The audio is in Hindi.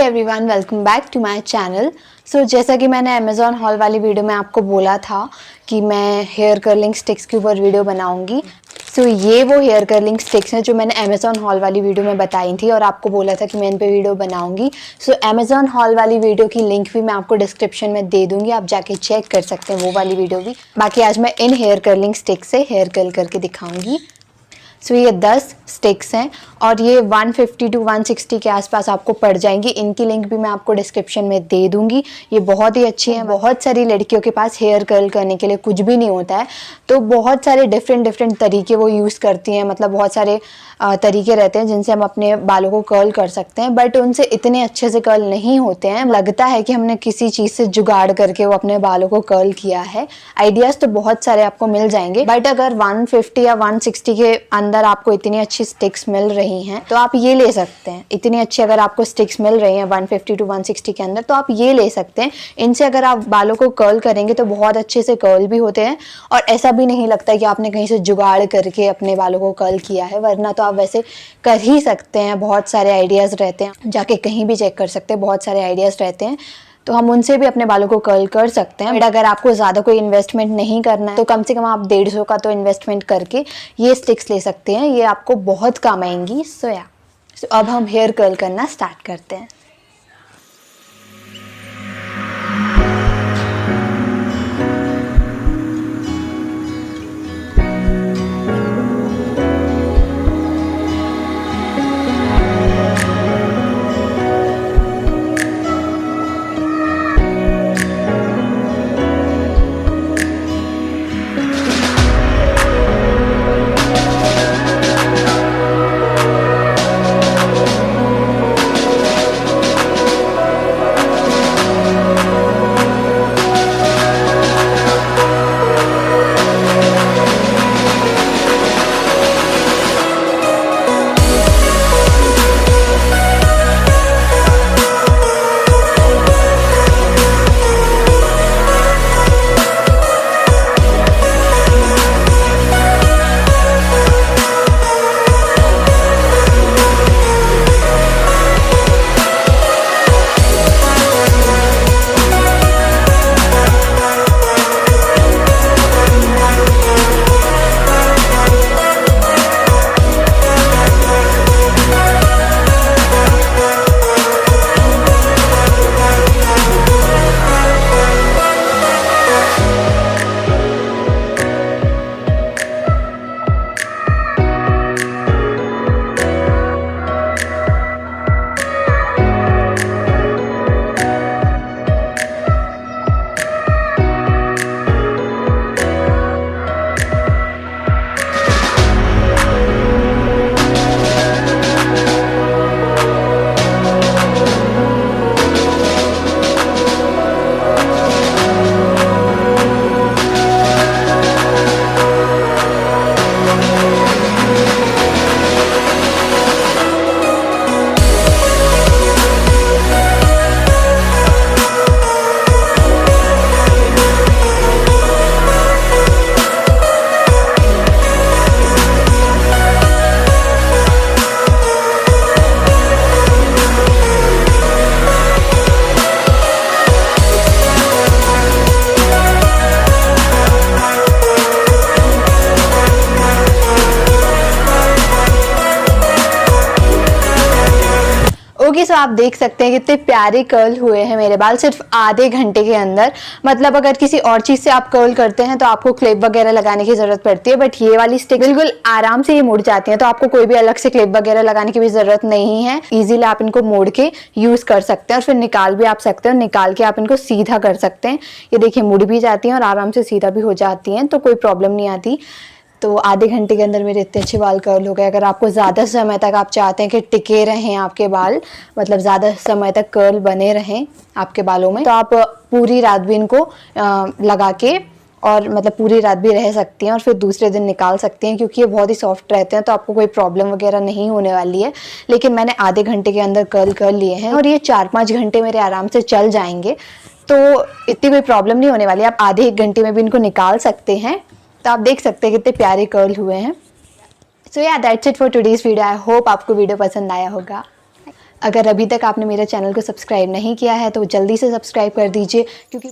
Everyone, welcome back to my channel. So जैसा कि मैंने अमेज़ॉन हॉल वाली वीडियो में आपको बोला था कि मैं हेयर कर्लिंग स्टिक्स के ऊपर वीडियो बनाऊंगी। सो ये वो हेयर कर्लिंग स्टिक्स हैं जो मैंने अमेज़ॉन हॉल वाली वीडियो में बताई थी और आपको बोला था कि मैं इन पे वीडियो बनाऊंगी। सो अमेज़ॉन हॉल वाली वीडियो की लिंक भी मैं आपको डिस्क्रिप्शन में दे दूंगी, आप जाके चेक कर सकते हैं वो वाली वीडियो भी। बाकी आज मैं इन हेयर कर्लिंग स्टिक्स से हेयर कर्ल करके दिखाऊंगी। सो ये 10 स्टिक्स हैं और ये 150 टू 160 के आसपास आपको पड़ जाएंगी। इनकी लिंक भी मैं आपको डिस्क्रिप्शन में दे दूंगी। ये बहुत ही अच्छी हैं। बहुत सारी लड़कियों के पास हेयर कर्ल करने के लिए कुछ भी नहीं होता है, तो बहुत सारे डिफरेंट तरीके वो यूज़ करती हैं। मतलब बहुत सारे तरीके रहते हैं जिनसे हम अपने बालों को कर्ल कर सकते हैं, बट उनसे इतने अच्छे से कर्ल नहीं होते हैं। लगता है कि हमने किसी चीज़ से जुगाड़ करके वो अपने बालों को कर्ल किया है। आइडियाज़ तो बहुत सारे आपको मिल जाएंगे, बट अगर 150 या 160 के अंदर आपको इतनी अच्छी स्टिक्स मिल रही हैं तो आप ये ले सकते हैं। इतनी अच्छी अगर आपको स्टिक्स मिल रही हैं 150 टू 160 के अंदर तो आप ये ले सकते हैं। इनसे अगर आप बालों को कर्ल करेंगे तो बहुत अच्छे से कर्ल भी होते हैं और ऐसा भी नहीं लगता कि आपने कहीं से जुगाड़ करके अपने बालों को कर्ल किया है, वरना तो आप वैसे कर ही सकते हैं। बहुत सारे आइडियाज़ रहते हैं, जाके कहीं भी चेक कर सकते हैं, बहुत सारे आइडियाज़ रहते हैं, तो हम उनसे भी अपने बालों को कर्ल कर सकते हैं। बट अगर आपको ज़्यादा कोई इन्वेस्टमेंट नहीं करना है तो कम से कम आप 150 का तो इन्वेस्टमेंट करके ये स्टिक्स ले सकते हैं। ये आपको बहुत काम आएंगी। सो अब हम हेयर कर्ल करना स्टार्ट करते हैं। सो आप देख सकते हैं कितने प्यारे कर्ल हुए हैं मेरे बाल सिर्फ आधे घंटे के अंदर। मतलब अगर किसी और चीज़ से आप कर्ल करते हैं तो आपको क्लिप वगैरह लगाने की ज़रूरत पड़ती है, बट ये वाली स्टिक बिल्कुल आराम से ये मुड़ जाती है, तो आपको कोई भी अलग से क्लिप वगैरह लगाने की भी ज़रूरत नहीं है। ईजिली आप इनको मोड़ के यूज़ कर सकते हैं और फिर निकाल भी आप सकते हैं, निकाल के आप इनको सीधा कर सकते हैं। ये देखिए मुड़ भी जाती हैं और आराम से सीधा भी हो जाती हैं, तो कोई प्रॉब्लम नहीं आती। तो आधे घंटे के अंदर मेरे इतने अच्छे बाल कर्ल हो गए। अगर आपको ज़्यादा समय तक आप चाहते हैं कि टिके रहें आपके बाल, मतलब ज़्यादा समय तक कर्ल बने रहें आपके बालों में, तो आप पूरी रात भी इनको लगा के और मतलब पूरी रात भी रह सकती हैं और फिर दूसरे दिन निकाल सकती हैं, क्योंकि ये बहुत ही सॉफ्ट रहते हैं, तो आपको कोई प्रॉब्लम वगैरह नहीं होने वाली है। लेकिन मैंने आधे घंटे के अंदर कर्ल कर लिए हैं और ये 4-5 घंटे मेरे आराम से चल जाएंगे, तो इतनी कोई प्रॉब्लम नहीं होने वाली। आप आधे 1 घंटे में भी इनको निकाल सकते हैं। तो आप देख सकते हैं कितने प्यारे कर्ल हुए हैं। सो या that's it for today's video. I hope आपको वीडियो पसंद आया होगा। अगर अभी तक आपने मेरे चैनल को सब्सक्राइब नहीं किया है तो जल्दी से सब्सक्राइब कर दीजिए, क्योंकि